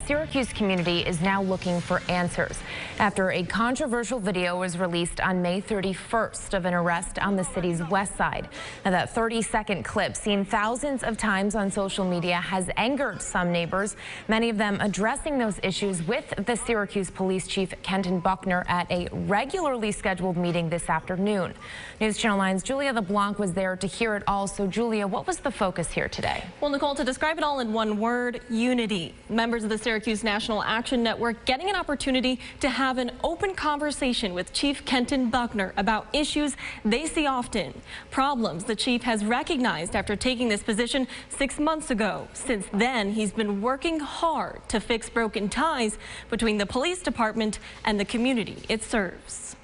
Syracuse community is now looking for answers after a controversial video was released on May 31st of an arrest on the city's west side. Now, that 30-second clip, seen thousands of times on social media, has angered some neighbors, many of them addressing those issues with the Syracuse Police Chief Kenton Buckner at a regularly scheduled meeting this afternoon. News Channel 9's Julia LeBlanc was there to hear it all. So, Julia, what was the focus here today? Well, Nicole, to describe it all in one word, unity. Members of the Syracuse National Action Network getting an opportunity to have an open conversation with Chief Kenton Buckner about issues they see often, problems the chief has recognized after taking this position 6 months ago. Since then, he's been working hard to fix broken ties between the police department and the community it serves.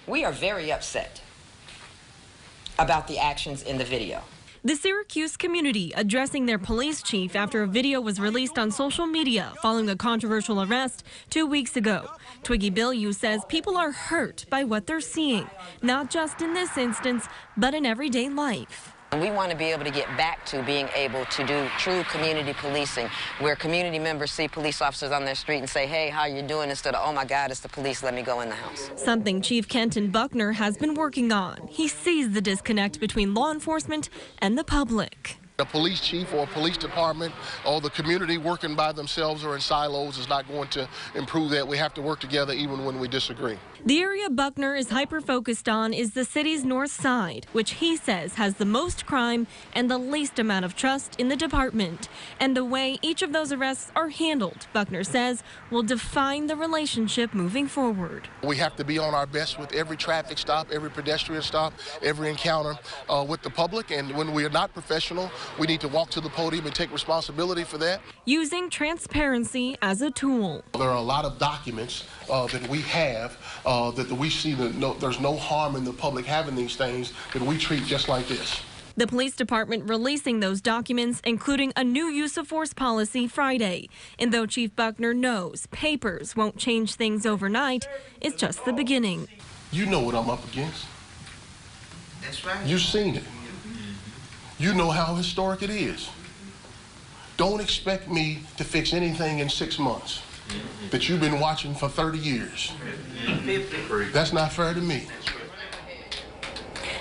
We are very upset about the actions in the video. The Syracuse community addressing their police chief after a video was released on social media following a controversial arrest 2 weeks ago. Twiggy Bilyeu says people are hurt by what they're seeing, not just in this instance, but in everyday life. We want to be able to get back to being able to do true community policing, where community members see police officers on their street and say, hey, how you doing, instead of, oh my God, it's the police, let me go in the house. Something Chief Kenton Buckner has been working on. He sees the disconnect between law enforcement and the public. A police chief or a police department or the community working by themselves or in silos is not going to improve that. We have to work together even when we disagree. The area Buckner is hyper-focused on is the city's north side, which he says has the most crime and the least amount of trust in the department. And the way each of those arrests are handled, Buckner says, will define the relationship moving forward. We have to be on our best with every traffic stop, every pedestrian stop, every encounter with the public. And when we are not professional, we need to walk to the podium and take responsibility for that. Using transparency as a tool. There are a lot of documents that we have that we see that there's no harm in the public having these things that we treat just like this. The police department releasing those documents, including a new use of force policy Friday. And though Chief Buckner knows papers won't change things overnight, it's just the beginning. You know what I'm up against. That's right. You've seen it. You know how historic it is. Don't expect me to fix anything in 6 months that you've been watching for 30 years. That's not fair to me.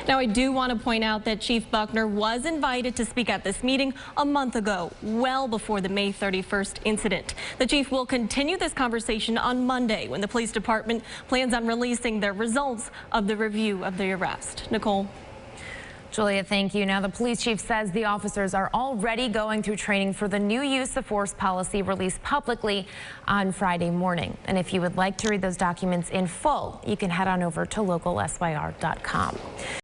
Now, I do want to point out that Chief Buckner was invited to speak at this meeting a month ago, well before the May 31st incident. The chief will continue this conversation on Monday when the police department plans on releasing their results of the review of the arrest. Nicole. Julia, thank you. Now, the police chief says the officers are already going through training for the new use of force policy released publicly on Friday morning. And if you would like to read those documents in full, you can head on over to localsyr.com.